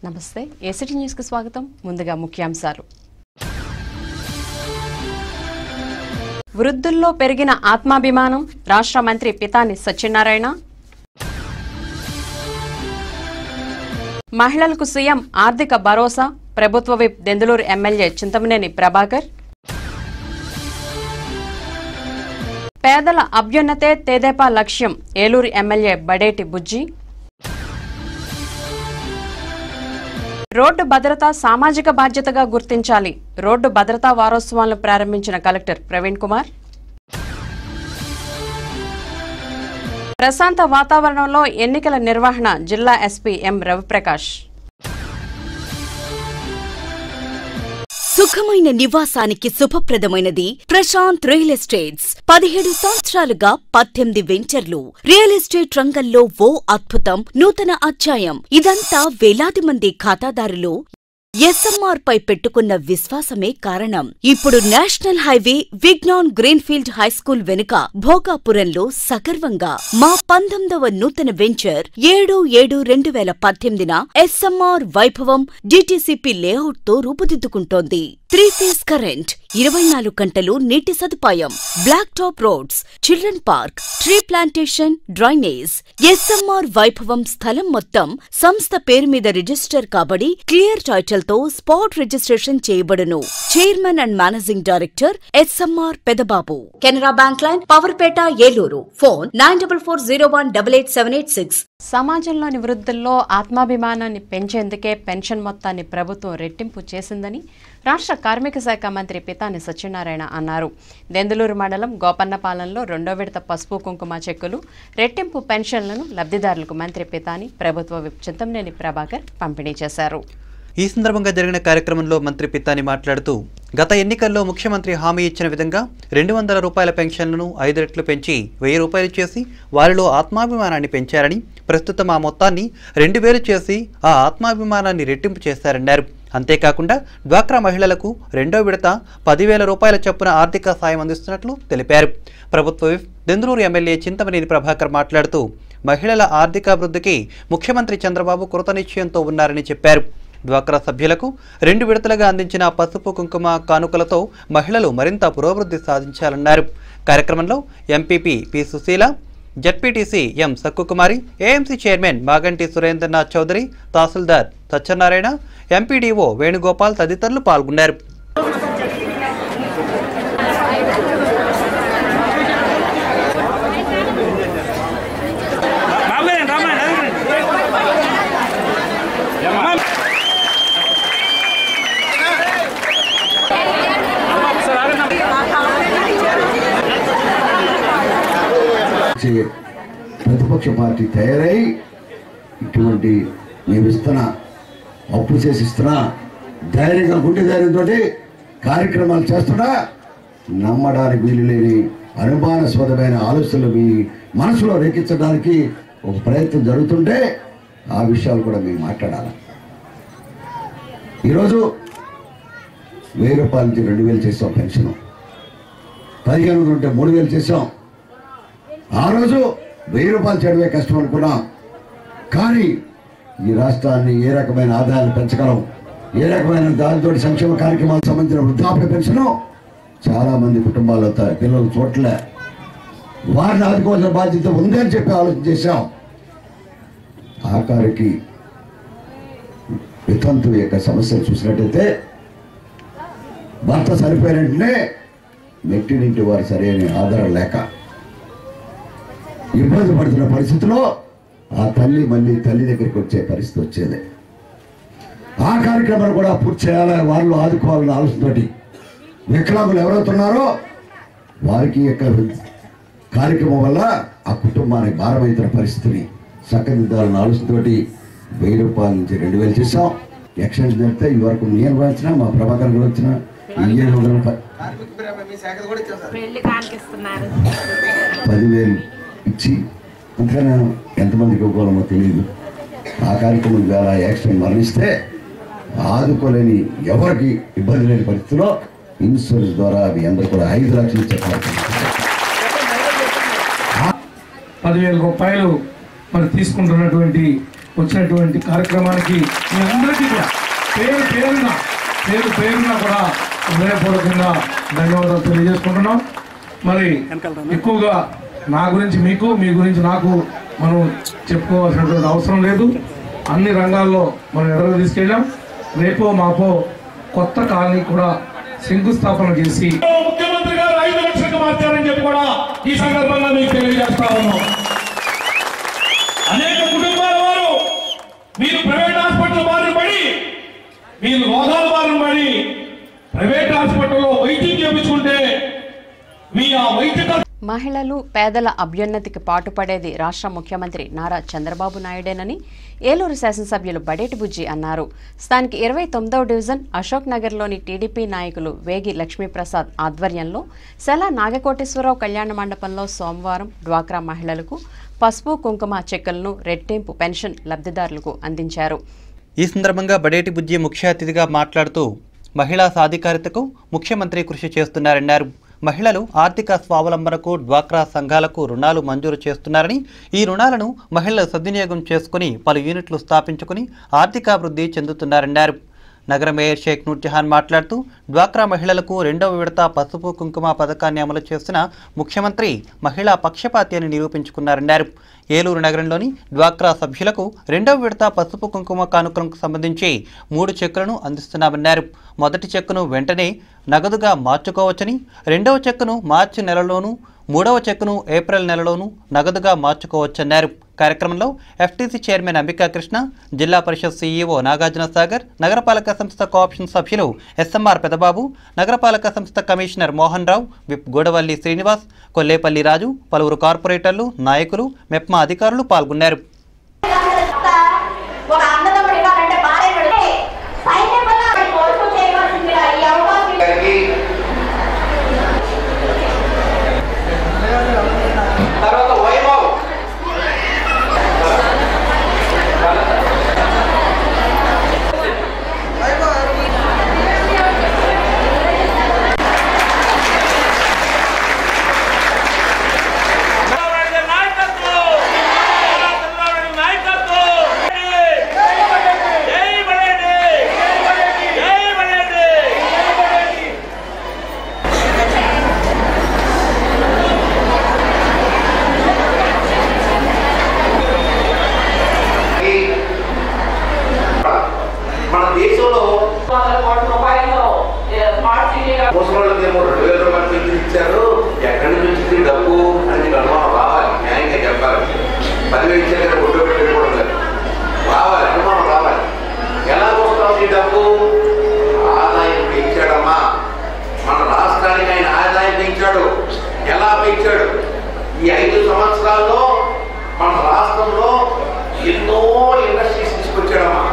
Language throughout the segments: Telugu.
నమస్తే ఏసిటీ న్యూస్ కు స్వాగతం. ముందుగా ముఖ్యాంశాలు. వృద్ధుల్లో పెరిగిన ఆత్మాభిమానం రాష్ట్ర మంత్రి పితాని సత్యనారాయణ. మహిళలకు సీఎం ఆర్థిక భరోసా ప్రభుత్వ విప్ దెందులూరు ఎమ్మెల్యే చింతమనేని ప్రభాకర్. పేదల అభ్యున్నతే తెదేపా లక్ష్యం ఏలూరు ఎమ్మెల్యే బడేటి బుజ్జి. రోడ్డు భద్రత సామాజిక బాధ్యతగా గుర్తించాలి. రోడ్డు భద్రతా వారోత్సవాలను ప్రారంభించిన కలెక్టర్ ప్రవీణ్ కుమార్. ప్రశాంత వాతావరణంలో ఎన్నికల నిర్వహణ జిల్లా ఎస్పీ ఎం రవిప్రకాష్. సుఖమైన నివాసానికి శుభప్రదమైనది ప్రశాంత్ రియల్ ఎస్టేట్స్. 17 సంవత్సరాలుగా 18 వెంచర్లు. రియల్ ఎస్టేట్ రంగంలో ఓ అద్భుతం, నూతన అధ్యాయం. ఇదంతా వేలాది మంది ఖాతాదారులు ఎస్ఎంఆర్ పై పెట్టుకున్న విశ్వాసమే కారణం. ఇప్పుడు national highway Vignan greenfield high school వెనుక భోగాపురంలో సగర్వంగా మా 19వ నూతన venture 7/7/2018 SMR Vaibhavam DTCP layout తో రూపుదిద్దుకుంటోంది. 3 ఫేజ్ కరెంట్, 24 గంటలు నీటి సదుపాయం, black top roads, children park, tree plantation, drainage. SMR Vaibhavam స్థలం మొత్తం సంస్థ పేరు మీద రిజిస్టర్ కాబడి క్లియర్ టైటిల్ తో స్పాట్ రిజిస్ట్రేషన్ చేయబడును. Chairman and managing director SMR Pedababu. Canara bank line, Powerpet, Eluru. Phone 9440188786. సమాజంలోని వృద్ధుల్లో ఆత్మాభిమానాన్ని పెంచేందుకే పెన్షన్ మొత్తాన్ని ప్రభుత్వం రెట్టింపు చేసిందని రాష్ట్ర కార్మిక శాఖ మంత్రి పితాని సత్యనారాయణ అన్నారు. దెందులూరు మండలం గోపన్నపాలెంలో 2వ విడత పసుపు కుంకుమ చెక్కులు, రెట్టింపు పెన్షన్లను లబ్ధిదారులకు మంత్రి పితాని ప్రభుత్వ విప్ చింతమనేని ప్రభాకర్ పంపిణీ చేశారు. ఈ సందర్భంగా జరిగిన కార్యక్రమంలో మంత్రి పితాని మాట్లాడుతూ, గత ఎన్నికల్లో ముఖ్యమంత్రి హామీ ఇచ్చిన విధంగా 200 రూపాయల పెన్షన్లను 5 రెట్లు పెంచి 1000 రూపాయలు చేసి వారిలో ఆత్మాభిమానాన్ని పెంచారని, ప్రస్తుతం ఆ మొత్తాన్ని 2000 చేసి ఆ ఆత్మాభిమానాన్ని రెట్టింపు చేశారన్నారు. అంతేకాకుండా డ్వాక్రా మహిళలకు 2వ విడత 10,000 రూపాయల చొప్పున ఆర్థిక సాయం అందిస్తున్నట్లు తెలిపారు. ప్రభుత్వ విప్ దెందులూరు ఎమ్మెల్యే చింతమనేని ప్రభాకర్ మాట్లాడుతూ, మహిళల ఆర్థికాభివృద్ధికి ముఖ్యమంత్రి చంద్రబాబు కృతనిశ్చయంతో ఉన్నారని చెప్పారు. డ్వాక్రా సభ్యులకు 2 విడతలుగా అందించిన పసుపు కుంకుమ కానుకలతో మహిళలు మరింత పురోభివృద్ధి సాధించాలన్నారు. కార్యక్రమంలో ఎంపీపీ పి సుశీల, జెడ్పీటీసీ ఎం సక్కుకుమారి, ఏఎంసీ చైర్మన్ మాగంటి సురేంద్రనాథ్ చౌదరి, తహసీల్దార్ సత్యనారాయణ, ఎంపీడీఓ వేణుగోపాల్ తదితరులు పాల్గొన్నారు. ప్రతిపక్ష పార్టీ తయారై ఇటువంటి మేము ఇస్తున్నా, అప్పు చేసి ఇస్తున్నా, ధైర్యంగా గుండె ధైర్యంతో కార్యక్రమాలు చేస్తున్నా, నమ్మడానికి వీలు లేని అనుమానాస్పదమైన ఆలోచనలు మీ మనసులో రేకించడానికి ఒక ప్రయత్నం జరుగుతుంటే ఆ విషయాలు కూడా మేము మాట్లాడాలి. ఈరోజు 1000 రూపాయల నుంచి 2000 చేసాం పెన్షన్, 1500 ఉంటే 3000 చేసాం. ఆ రోజు 1000 రూపాయలు చేయడమే కష్టం అనుకున్నాం. కానీ ఈ రాష్ట్రాన్ని ఏ రకమైన ఆదాయాన్ని పెంచగలం, ఏ రకమైన దానితో సంక్షేమ కార్యక్రమాలకు సంబంధించిన వృద్ధాప్య పెన్షన్ చాలా మంది కుటుంబాల్లో పిల్లలు చూడలే, వారిని ఆదుకోవాల్సిన బాధ్యత ఉందని చెప్పి ఆలోచన చేశాం. ఆఖరికి వితంతు యొక్క సమస్యలు చూసినట్టయితే భర్త సరిపోయినట్టునే మెట్టినింటి వారు సరైన ఆధారం లేక ఇబ్బంది పడుతున్న పరిస్థితిలో ఆ తల్లి మళ్ళీ తల్లి దగ్గరికి వచ్చే పరిస్థితి వచ్చేది. ఆ కార్యక్రమాలు కూడా పూర్తి చేయాలి, వాళ్ళు ఆదుకోవాలన్న ఆలోచనతోటి వికలాంగులు ఎవరవుతున్నారో వారికి యొక్క కార్యక్రమం వల్ల ఆ కుటుంబానికి భారమైతున్న పరిస్థితిని చక్కదిద్దాలన్న ఆలోచనతోటి 1000 రూపాయల నుంచి 2000 చేసాం. ఎక్స్టెన్షన్ జరిగితే ఈ వరకు నేను వచ్చిన మా ప్రభాకర్ కూడా వచ్చిన 10,000 ఇచ్చి ఇంకా ఎంతమందికి ఇవ్వాలమో తెలియదు. ఆ కార్యక్రమం ద్వారా యాక్సిడెంట్ మరణిస్తే ఆదుకోలేని ఎవరికి ఇబ్బంది లేని పరిస్థితిలో ఇన్సూరెన్స్ ద్వారా అవి అందరూ కూడా 5 లక్షలు ఇచ్చే కార్యక్రమం. 10,000 రూపాయలు మరి తీసుకుంటున్నటువంటి వచ్చినటువంటి కార్యక్రమానికి మీ అందరికీ కూడా పేరు పేరున కూడా హృదయపూర్వకంగా ధన్యవాదాలు తెలియజేసుకుంటున్నాం. మరి ఎక్కువగా నా గురించి మీకు, మీ గురించి నాకు మనం చెప్పుకోవాల్సినటువంటి అవసరం లేదు. అన్ని రంగాల్లో మనం ఎదురుగా తీసుకెళ్ళాం. రేపో మాపో కొత్త కాలనీ కూడా శంకుస్థాపన చేసి ముఖ్యమంత్రి గారు 5 లక్షలకు మార్చారని చెప్పి కూడా ఈ సందర్భంగా మీకు తెలియజేస్తా ఉన్నాం. అనేక కుటుంబాల వారు మీరు ప్రైవేట్ హాస్పిటల్ బారిన పడి, మీరు రోగాల బారిన పడి ప్రైవేట్ హాస్పిటల్లో వైద్యం చేయించుకుంటే మీ ఆ వైద్య మహిళలు పేదల అభ్యున్నతికి పాటుపడేది రాష్ట్ర ముఖ్యమంత్రి నారా చంద్రబాబు నాయుడేనని ఏలూరు శాసనసభ్యులు బడేటి బుజ్జి అన్నారు. స్థానిక 29వ డివిజన్ అశోక్ నగర్లోని టీడీపీ నాయకులు వేగి లక్ష్మీప్రసాద్ ఆధ్వర్యంలో సెల నాగకోటేశ్వరరావు కళ్యాణ మండపంలో సోమవారం డ్వాక్రా మహిళలకు పసుపు కుంకుమ చెక్కులను రెట్టింపు పెన్షన్ లబ్ధిదారులకు అందించారు. ఈ సందర్భంగా బడేటి బుజ్జి ముఖ్య అతిథిగా మాట్లాడుతూ మహిళా సాధికారితకు ముఖ్యమంత్రి కృషి చేస్తున్నారన్నారు. మహిళలు ఆర్థిక స్వావలంబనకు డ్వాక్రా సంఘాలకు రుణాలు మంజూరు చేస్తున్నారని, ఈ రుణాలను మహిళలు సద్వినియోగం చేసుకుని పలు యూనిట్లు స్థాపించుకుని ఆర్థికాభివృద్ధి చెందుతున్నారన్నారు. నగర మేయర్ షేక్ నూర్జహాన్ మాట్లాడుతూ డ్వాక్రా మహిళలకు 2వ విడత పసుపు కుంకుమ పథకాన్ని అమలు చేసిన ముఖ్యమంత్రి మహిళా పక్షపాతి అని నిరూపించుకున్నారన్నారు. ఏలూరు నగరంలోని డ్వాక్రా సభ్యులకు 2వ విడత పసుపు కుంకుమ కానుకలకు సంబంధించి 3 చెక్కులను అందిస్తున్నామన్నారు. మొదటి చెక్కును వెంటనే నగదుగా మార్చుకోవచ్చని, 2వ చెక్కును మార్చి నెలలోనూ, 3వ చెక్కును ఏప్రిల్ నెలలోనూ నగదుగా మార్చుకోవచ్చన్నారు. కార్యక్రమంలో ఎఫ్టీసీ చైర్మన్ అంబికా కృష్ణ, జిల్లా పరిషత్ సీఈఓ నాగార్జున సాగర్, నగరపాలక సంస్థ కోఆప్షన్ సభ్యులు ఎస్ఎంఆర్ పెదబాబు, నగరపాలక సంస్థ కమిషనర్ మోహన్ రావు, విప్ గోడవల్లి శ్రీనివాస్, కొల్లేపల్లి రాజు, పలువురు కార్పొరేటర్లు, నాయకులు, మెప్మా అధికారులు పాల్గొన్నారు. ముసలికేమో 2000 రూపాయలు పెంచి ఇచ్చారు, ఎక్కడి నుంచి వచ్చింది డబ్బు అని అనుమానం రావాలి. న్యాయంగా చెప్పాలి. 10,000 ఇచ్చారు, ఒడ్డు పెట్టుకోవడం లేదు, రావాలి, అనుమానం రావాలి. ఎలా వస్తాం ఈ డబ్బు? ఆదాయం పెంచాడమ్మా. మన రాష్ట్రానికి ఆయన ఆదాయం పెంచాడు. ఎలా పెంచాడు? ఈ 5 సంవత్సరాల్లో మన రాష్ట్రంలో ఎన్నో ఇండస్ట్రీస్ తీసుకొచ్చాడమ్మా.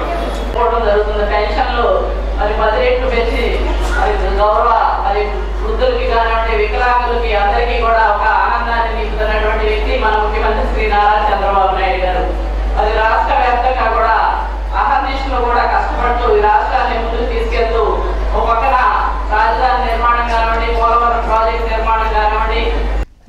జరుగుతున్న పెన్షన్లు మరి 10 రెట్లు పెంచి మరి గౌరవ మరి వృద్ధులకి కానివ్వండి, వికలాంగులకి అందరికీ కూడా ఒక ఆనందాన్ని నింపుతున్నటువంటి వ్యక్తి మన ముఖ్యమంత్రి శ్రీ నారా చంద్రబాబు నాయుడు గారు. అది రాష్ట్ర వ్యాప్తంగా కూడా అహర్నిశలు కూడా కష్టపడుతూ ఈ రాష్ట్రాన్ని ముందుకు తీసుకెళ్తూ ఒక పక్కన రాజధాని నిర్మాణం కానివ్వండి, పోలవరం ప్రాజెక్టు నిర్మాణం కానివ్వండి.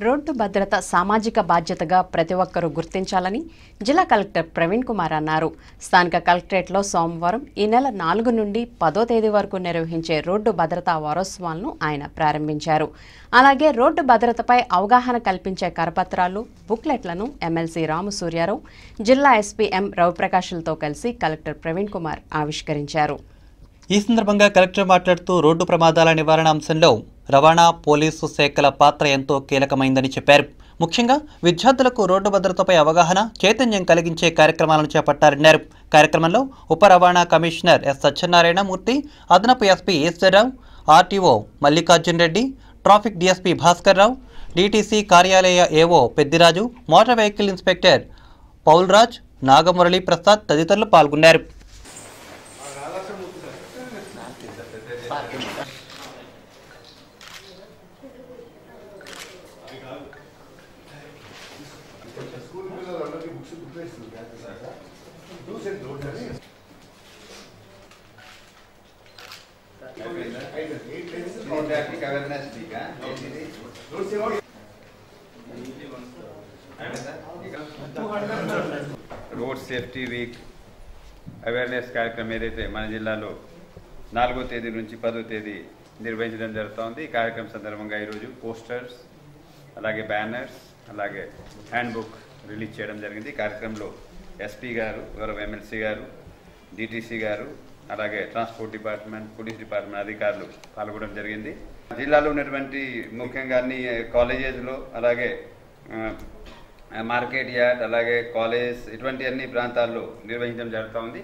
రోడ్డు భద్రత సామాజిక బాధ్యతగా ప్రతి ఒక్కరూ గుర్తించాలని జిల్లా కలెక్టర్ ప్రవీణ్ కుమార్ అన్నారు. స్థానిక కలెక్టరేట్లో సోమవారం ఈ నెల 4 నుండి 10వ తేదీ వరకు నిర్వహించే రోడ్డు భద్రతా వారోత్సవాలను ఆయన ప్రారంభించారు. అలాగే రోడ్డు భద్రతపై అవగాహన కల్పించే కరపత్రాలు, బుక్లెట్లను ఎమ్మెల్సీ రాము సూర్యారావు, జిల్లా ఎస్పీ ఎం రవిప్రకాష్లతో కలిసి కలెక్టర్ ప్రవీణ్ కుమార్ ఆవిష్కరించారు. ఈ సందర్భంగా కలెక్టర్ మాట్లాడుతూ రోడ్డు ప్రమాదాల నివారణ అంశంలో రవాణా, పోలీసు శాఖల పాత్ర ఎంతో కీలకమైందని చెప్పారు. ముఖ్యంగా విద్యార్థులకు రోడ్డు భద్రతపై అవగాహన, చైతన్యం కలిగించే కార్యక్రమాలను చేపట్టారన్నారు. కార్యక్రమంలో ఉప రవాణా కమిషనర్ ఎస్ సత్యనారాయణ మూర్తి, అదనపు SP Eswararao, RTO Mallikarjun Reddy, traffic DSP Bhaskar Rao, DTC కార్యాలయ AO Peddiraju, motor vehicle inspector Paulraj, Nagamurali Prasad తదితరులు పాల్గొన్నారు. Road road safety week awareness కార్యక్రమం ఏదైతే మన జిల్లాలో 4వ తేదీ నుంచి 10వ తేదీ నిర్వహించడం జరుగుతోంది. ఈ కార్యక్రమం సందర్భంగా ఈరోజు పోస్టర్స్, అలాగే బ్యానర్స్, అలాగే హ్యాండ్ బుక్ రిలీజ్ చేయడం జరిగింది. ఈ కార్యక్రమంలో ఎస్పీ గారు, గౌరవ ఎమ్మెల్సీ గారు, డిటిసి గారు, అలాగే ట్రాన్స్పోర్ట్ డిపార్ట్మెంట్, పోలీస్ డిపార్ట్మెంట్ అధికారులు పాల్గొనడం జరిగింది. జిల్లాలో ఉన్నటువంటి ముఖ్యంగా అన్ని కాలేజెస్లో, అలాగే మార్కెట్ యార్డ్, అలాగే కాలేజ్, ఇటువంటి అన్ని ప్రాంతాల్లో నిర్వహించడం జరుగుతూ ఉంది.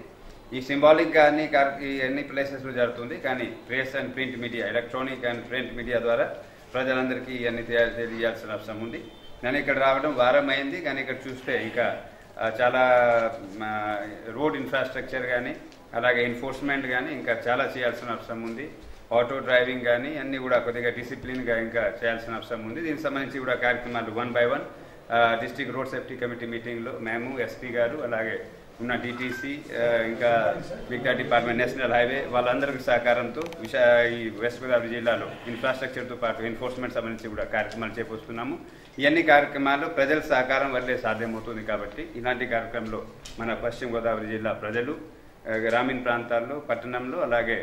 ఈ సింబాలిక్గా అన్ని ప్లేసెస్లో జరుగుతుంది. కానీ press and print media, electronic and print media ద్వారా ప్రజలందరికీ ఇవన్నీ తెలియాల్సిన అవసరం ఉంది. నేను ఇక్కడ రావడం వారం అయింది, కానీ ఇక్కడ చూస్తే ఇంకా చాలా రోడ్ ఇన్ఫ్రాస్ట్రక్చర్ కానీ, అలాగే ఎన్ఫోర్స్మెంట్ కానీ ఇంకా చాలా చేయాల్సిన అవసరం ఉంది. ఆటో డ్రైవింగ్ కానీ అన్నీ కూడా కొద్దిగా డిసిప్లిన్గా ఇంకా చేయాల్సిన అవసరం ఉంది. దీనికి సంబంధించి కూడా కార్యక్రమాలు 1 by 1 district road safety committee మీటింగ్లో మేము, ఎస్పీ గారు, అలాగే ఉన్న డిటీసీ, ఇంకా మిగతా డిపార్ట్మెంట్, నేషనల్ హైవే వాళ్ళందరికీ సహకారంతో ఈ వెస్ట్ గోదావరి జిల్లాలో ఇన్ఫ్రాస్ట్రక్చర్తో పాటు ఎన్ఫోర్స్మెంట్ సంబంధించి కూడా కార్యక్రమాలు చేపడుతున్నాము. ఇవన్నీ కార్యక్రమాలు ప్రజల సహకారం వల్లే సాధ్యమవుతుంది. కాబట్టి ఇలాంటి కార్యక్రమంలో మన పశ్చిమ గోదావరి జిల్లా ప్రజలు, గ్రామీణ ప్రాంతాల్లో, పట్టణంలో, అలాగే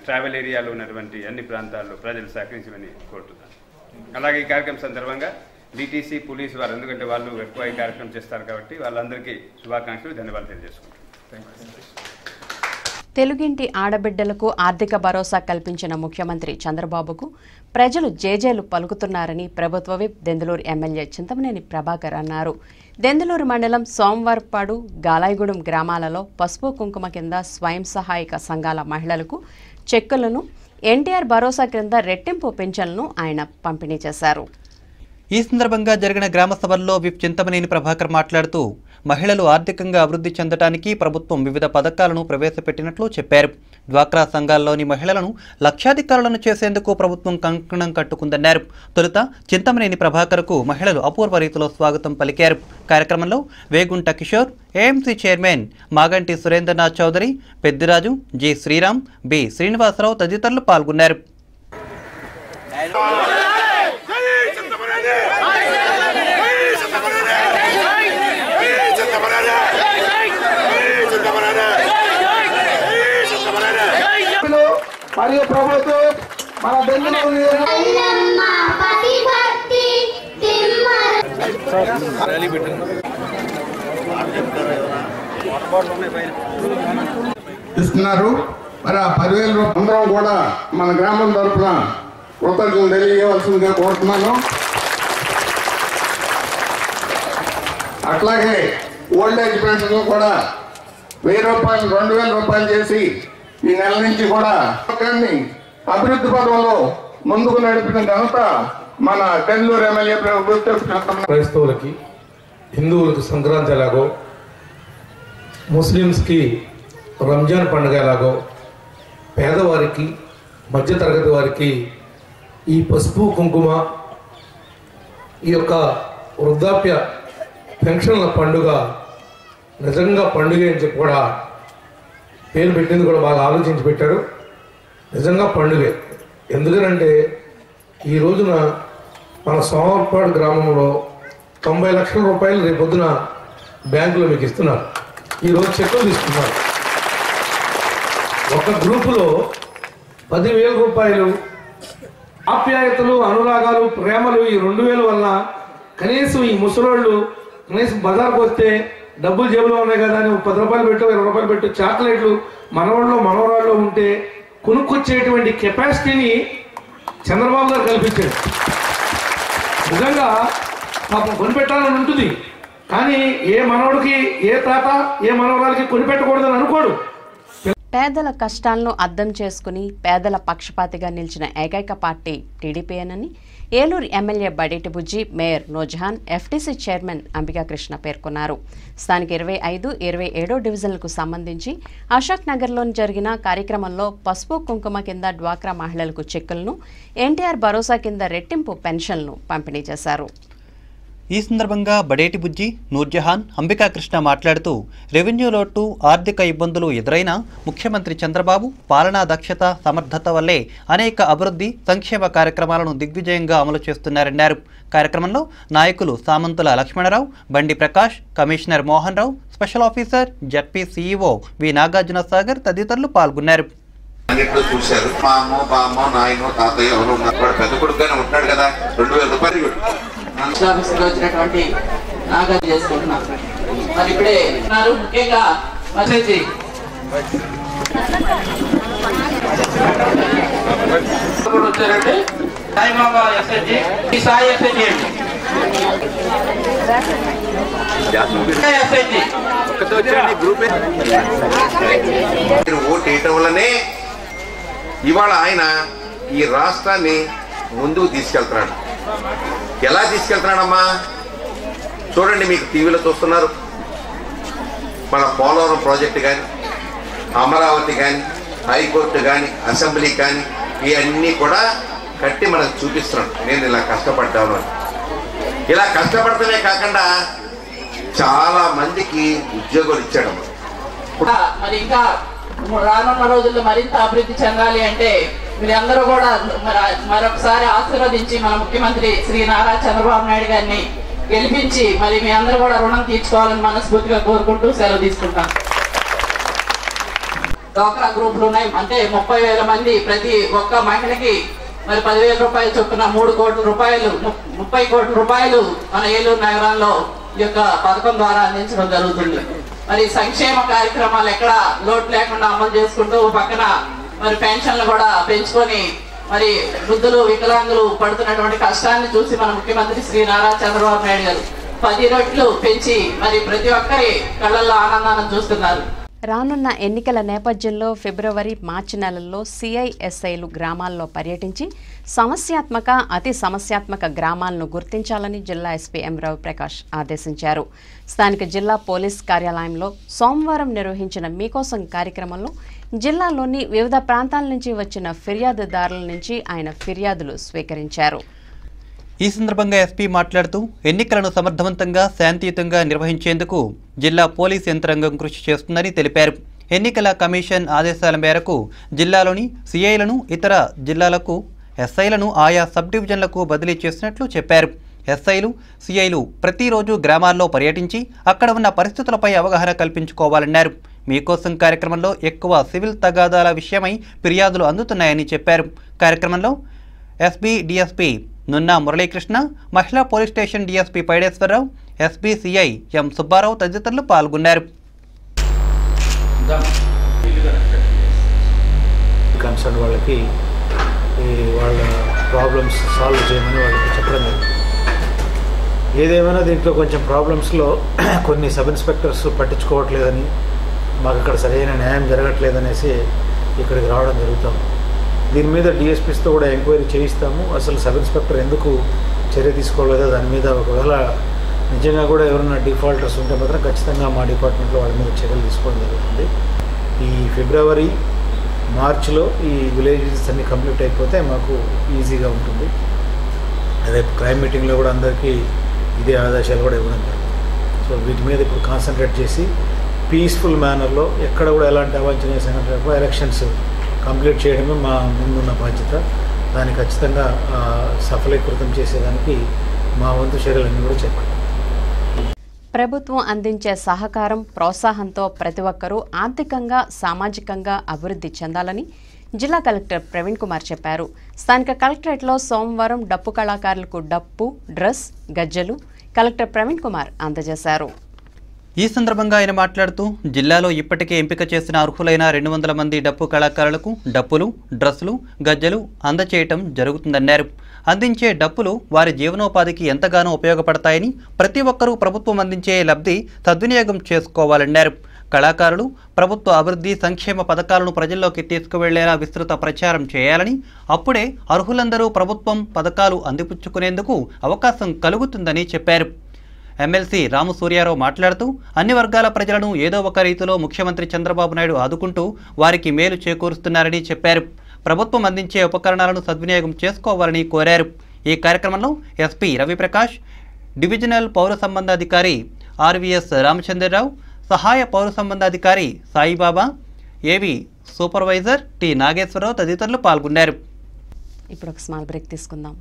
ట్రావెల్ ఏరియాలో ఉన్నటువంటి అన్ని ప్రాంతాల్లో ప్రజలు సహకరించమని కోరుతున్నాను. అలాగే ఈ కార్యక్రమం సందర్భంగా డిటీసీ, పోలీసు వారు, ఎందుకంటే వాళ్ళు ఎక్కువ ఈ కార్యక్రమం చేస్తారు కాబట్టి వాళ్ళందరికీ శుభాకాంక్షలు, ధన్యవాదాలు తెలియజేసుకుంటున్నాను. తెలుగింటి ఆడబిడ్డలకు ఆర్థిక భరోసా కల్పించిన ముఖ్యమంత్రి చంద్రబాబుకు ప్రజలు జేజేలు పలుకుతున్నారని ప్రభుత్వ విప్ దెందులూరు ఎమ్మెల్యే చింతమనేని ప్రభాకర్ అన్నారు. దెందులూరు మండలం సోమవారపాడు, గాలాయిగూడెం గ్రామాలలో పసుపు కుంకుమ కింద స్వయం సహాయక సంఘాల మహిళలకు చెక్కులను, ఎన్టీఆర్ భరోసా క్రింద రెట్టింపు పింఛన్లను ఆయన పంపిణీ చేశారు. ఈ సందర్భంగా జరిగిన గ్రామ సభల్లో విప్ చింతమనేని ప్రభాకర్ మాట్లాడుతూ మహిళలు ఆర్థికంగా అభివృద్ధి చెందడానికి ప్రభుత్వం వివిధ పథకాలను ప్రవేశపెట్టినట్లు చెప్పారు. డ్వాక్రా సంఘాల్లోని మహిళలను లక్షాధికారులను చేసేందుకు ప్రభుత్వం కంకణం కట్టుకుందన్నారు. తొలుత చింతమనేని ప్రభాకర్కు మహిళలు అపూర్వ రీతిలో స్వాగతం పలికారు. కార్యక్రమంలో Vegunta Kishore, AMC chairman Maganti Surendranath Chowdary, Peddiraju, G Sriram, B Srinivasarao తదితరులు పాల్గొన్నారు. మరియు ప్రభుత్వం మన ఇస్తున్నారు. మరి ఆ 10,000 రూపాయలు అందరం కూడా మన గ్రామం తరఫున కృతజ్ఞతలు తెలియజేయవలసిందిగా కోరుతున్నాను. అట్లాగే ఓల్డ్ ఏజ్ పెన్షన్ కూడా 1000 రూపాయలు 2,000 రూపాయలు చేసి ఈ నెల నుంచి కూడా అభివృద్ధి పదంలో ముందుకు నడిపిన ఘనత మన దెందులూరు ఎమ్మెల్యే ప్రభుత్వం. క్రైస్తవులకి, హిందువులకు సంక్రాంతి ఎలాగో, ముస్లిమ్స్కి రంజాన్ పండుగ ఎలాగో, పేదవారికి, మధ్యతరగతి వారికి ఈ పసుపు కుంకుమ, ఈ యొక్క వృద్ధాప్య పెన్షన్ల పండుగ నిజంగా పండుగ అని చెప్పి కూడా పేరు పెట్టింది కూడా బాగా ఆలోచించి పెట్టారు. నిజంగా పండుగే. ఎందుకనంటే ఈ రోజున మన సోమవారపాడు గ్రామంలో 90 లక్షల రూపాయలు రేపొద్దున బ్యాంకులో మీకు ఇస్తున్నారు. ఈరోజు చెక్కులు తీసుకున్నారు. ఒక గ్రూపులో 10,000 రూపాయలు ఆప్యాయతలు, అనురాగాలు, ప్రేమలు ఈ 2,000 వల్ల కనీసం ఈ ముసలోళ్ళు కనీసం బజార్కి వస్తే డబ్బులు జేబులో ఉన్నాయి కదా అని 10 రూపాయలు పెట్టు, 20 రూపాయలు పెట్టు, చాక్లెట్లు మనవాళ్ళు మనవరాళ్ళు ఉంటే కొనుక్కొచ్చేటువంటి కెపాసిటీని చంద్రబాబు గారు కల్పించారు. నిజంగా పాపం కొనిపెట్టాలని ఉంటుంది, కానీ ఏ మనవడికి, ఏ తాత, ఏ మనవరాలకి కొనిపెట్టకూడదని అనుకోడు. పేదల కష్టాలను అర్థం చేసుకుని పేదల పక్షపాతిగా నిలిచిన ఏకైక పార్టీ టీడీపీయేనని Eluru MLA Badeti Bujji, mayor Noorjahan, FTC chairman Ambika Krishna పేర్కొన్నారు. స్థానిక 25, 27 డివిజన్లకు సంబంధించి అశోక్ నగర్లోని జరిగిన కార్యక్రమంలో పసుపు కుంకుమ కింద డ్వాక్రా మహిళలకు చెక్కులను, ఎన్టీఆర్ భరోసా కింద రెట్టింపు పెన్షన్లను పంపిణీ చేశారు. ఈ సందర్భంగా బడేటి బుజ్జి, నూర్జహాన్, అంబికా కృష్ణ మాట్లాడుతూ రెవెన్యూ లోటు, ఆర్థిక ఇబ్బందులు ఎదురైనా ముఖ్యమంత్రి చంద్రబాబు పాలనా దక్షత, సమర్థత వల్లే అనేక అభివృద్ధి, సంక్షేమ కార్యక్రమాలను దిగ్విజయంగా అమలు చేస్తున్నారన్నారు. కార్యక్రమంలో నాయకులు సామంతుల లక్ష్మణరావు, బండి Prakash, commissioner Mohan Rao, special officer ZP CEO వి నాగార్జున సాగర్ తదితరులు పాల్గొన్నారు. చూశారు మా అమ్మో బామ్మో నాయనో తాతయ్య ఎవరు ఉన్నారు, పెద్ద కొడుకుగానే ఉంటాడు కదా, 2000 రూపాయలు వచ్చినటువంటి నాగార్జున చేసుకుంటున్నాం. మరి ఇప్పుడే ముఖ్యంగా వచ్చేసి వచ్చారంటే సాయిబాబా ఎస్ఎస్జి, ఈ సాయి ఎస్ఎస్జి ఓటు వేయటం వల్లనే ఇవాళ ఆయన ఈ రాష్ట్రాన్ని ముందుకు తీసుకెళ్తున్నాడు. ఎలా తీసుకెళ్తున్నాడమ్మా చూడండి, మీకు టీవీలో చూస్తున్నారు. మన పోలవరం ప్రాజెక్టు కానీ, అమరావతి కానీ, హైకోర్టు కానీ, అసెంబ్లీ కానీ, ఇవన్నీ కూడా కట్టి మనకు చూపిస్తున్నాడు. నేను ఇలా కష్టపడ్డాను అని. ఇలా కష్టపడటమే కాకుండా చాలా మందికి ఉద్యోగాలు ఇచ్చాడు. మరి ఇంకా రానున్న రోజుల్లో మరింత అభివృద్ధి చెందాలి అంటే మీరందరూ కూడా మరొకసారి ఆశీర్వదించి మన ముఖ్యమంత్రి శ్రీ నారా చంద్రబాబు నాయుడు గారిని గెలిపించి మరి మీ అందరూ కూడా రుణం తీర్చుకోవాలని మనస్ఫూర్తిగా కోరుకుంటూ సెలవు తీసుకుంటాం. డ్వాక్రా గ్రూపులు ఉన్నాయి, అంటే 30,000 మంది, ప్రతి ఒక్క మహిళకి మరి 10,000 రూపాయలు చొప్పున 3 కోట్ల రూపాయలు, 30 కోట్ల రూపాయలు మన ఏలూరు నగరంలో ఈ యొక్క పథకం ద్వారా అందించడం జరుగుతుంది. మరి సంక్షేమ కార్యక్రమాలు ఎక్కడ లోటు లేకుండా అమలు చేసుకుంటూ పక్కన మరి పెన్షన్లు కూడా పెంచుకొని మరి వృద్ధులు, వికలాంగులు పడుతున్నటువంటి కష్టాన్ని చూసి మన ముఖ్యమంత్రి శ్రీ నారా చంద్రబాబు నాయుడు గారు 10 రెట్లు పెంచి మరి ప్రతి ఒక్కరి కళ్ళల్లో ఆనందాన్ని చూస్తున్నారు. రానున్న ఎన్నికల నేపథ్యంలో ఫిబ్రవరి, మార్చి నెలల్లో సిఐఎస్ఐలు గ్రామాల్లో పర్యటించి సమస్యాత్మక, అతి సమస్యాత్మక గ్రామాలను గుర్తించాలని జిల్లా ఎస్పీ ఎం రవిప్రకాష్ ఆదేశించారు. స్థానిక జిల్లా పోలీస్ కార్యాలయంలో సోమవారం నిర్వహించిన మీకోసం కార్యక్రమంలో జిల్లాలోని వివిధ ప్రాంతాల నుంచి వచ్చిన ఫిర్యాదుదారుల నుంచి ఆయన ఫిర్యాదులు స్వీకరించారు. ఈ సందర్భంగా ఎస్పీ మాట్లాడుతూ ఎన్నికలను సమర్థవంతంగా, శాంతియుతంగా నిర్వహించేందుకు జిల్లా పోలీస్ యంత్రాంగం కృషి చేస్తుందని తెలిపారు. ఎన్నికల కమిషన్ ఆదేశాల మేరకు జిల్లాలోని సిఐలను ఇతర జిల్లాలకు ఎస్ఐలను ఆయా సబ్ డివిజన్లకు బదిలీ చేసినట్లు చెప్పారు. ఎస్ఐలు, సిఐలు ప్రతిరోజు గ్రామాల్లో పర్యటించి అక్కడ ఉన్న పరిస్థితులపై అవగాహన కల్పించుకోవాలన్నారు. మీకోసం కార్యక్రమంలో ఎక్కువ సివిల్ తగాదాల విషయమై ఫిర్యాదులు అందుతున్నాయని చెప్పారు. కార్యక్రమంలో ఎస్బీ డిఎస్పీ నున్నా మురళీకృష్ణ, మహిళా police station DSP Paideswararao, SB CI ఎం సుబ్బారావు తదితరులు పాల్గొన్నారు. కన్సర్న్ వాళ్ళకి వాళ్ళ ప్రాబ్లమ్స్ సాల్వ్ చేయమని వాళ్ళకి చెప్పడం జరిగింది. ఏదేమైనా దీంట్లో కొంచెం ప్రాబ్లమ్స్లో కొన్ని సబ్ ఇన్స్పెక్టర్స్ పట్టించుకోవట్లేదని, మాకు ఇక్కడ సరైన న్యాయం జరగట్లేదనేసి ఇక్కడికి రావడం జరుగుతాం. దీని మీద డిఎస్పీస్తో కూడా ఎంక్వైరీ చేయిస్తాము. అసలు సబ్ ఇన్స్పెక్టర్ ఎందుకు చర్య తీసుకోలేదో దాని మీద ఒకవేళ నిజంగా కూడా ఎవరైనా డిఫాల్టర్స్ ఉంటే మాత్రం ఖచ్చితంగా మా డిపార్ట్మెంట్లో వాళ్ళ మీద చర్యలు తీసుకోవడం జరుగుతుంది. ఈ ఫిబ్రవరి, మార్చిలో ఈ విలేజెస్ అన్నీ కంప్లీట్ అయిపోతే మాకు ఈజీగా ఉంటుంది. అదే క్రైమ్ మీటింగ్లో కూడా అందరికీ ఇదే ఆదేశాలు కూడా ఇవ్వడం జరుగుతుంది. సో వీటి మీద ఇప్పుడు కాన్సన్ట్రేట్ చేసి పీస్ఫుల్ మేనర్లో ఎక్కడ కూడా ఎలాంటి అవాంఛనీయ సంఘటనలు ఎలక్షన్స్ కంప్లీట్ చేయడమే మా ముందున్న బాధ్యత. దాన్ని ఖచ్చితంగా సఫలీకృతం చేసేదానికి మా వంతు చర్యలన్నీ కూడా చేపట్టాం. ప్రభుత్వం అందించే సహకారం, ప్రోత్సాహంతో ప్రతి ఒక్కరూ ఆర్థికంగా, సామాజికంగా అభివృద్ధి చెందాలని జిల్లా కలెక్టర్ ప్రవీణ్ కుమార్ చెప్పారు. స్థానిక కలెక్టరేట్లో సోమవారం డప్పు కళాకారులకు డప్పు, డ్రెస్, గజ్జెలు కలెక్టర్ ప్రవీణ్ కుమార్ అందజేశారు. ఈ సందర్భంగా ఆయన మాట్లాడుతూ జిల్లాలో ఇప్పటికే ఎంపిక చేసిన అర్హులైన 200 మంది డప్పు కళాకారులకు డప్పులు, డ్రెస్సులు, గజ్జెలు అందచేయటం జరుగుతుందన్నారు. అందించే డప్పులు వారి జీవనోపాధికి ఎంతగానో ఉపయోగపడతాయని, ప్రతి ఒక్కరూ ప్రభుత్వం అందించే లబ్ధి సద్వినియోగం చేసుకోవాలన్నారు. కళాకారులు ప్రభుత్వ అభివృద్ధి, సంక్షేమ పథకాలను ప్రజల్లోకి తీసుకువెళ్లేలా విస్తృత ప్రచారం చేయాలని, అప్పుడే అర్హులందరూ ప్రభుత్వం పథకాలు అందిపుచ్చుకునేందుకు అవకాశం కలుగుతుందని చెప్పారు. ఎమ్మెల్సీ రాము సూర్యారావు మాట్లాడుతూ అన్ని వర్గాల ప్రజలను ఏదో ఒక రీతిలో ముఖ్యమంత్రి చంద్రబాబు నాయుడు ఆదుకుంటూ వారికి మేలు చేకూరుస్తున్నారని చెప్పారు. ప్రభుత్వం అందించే ఉపకరణాలను సద్వినియోగం చేసుకోవాలని కోరారు. ఈ కార్యక్రమంలో ఎస్పీ రవిప్రకాష్, డివిజనల్ పౌర సంబంధాధికారి ఆర్వీఎస్ రామచంద్రరావు, సహాయ పౌర సంబంధాధికారి సాయిబాబా, ఏవి సూపర్వైజర్ టి నాగేశ్వరరావు తదితరులు పాల్గొన్నారు. ఇప్పుడు ఒక స్మాల్ బ్రేక్ తీసుకుందాం.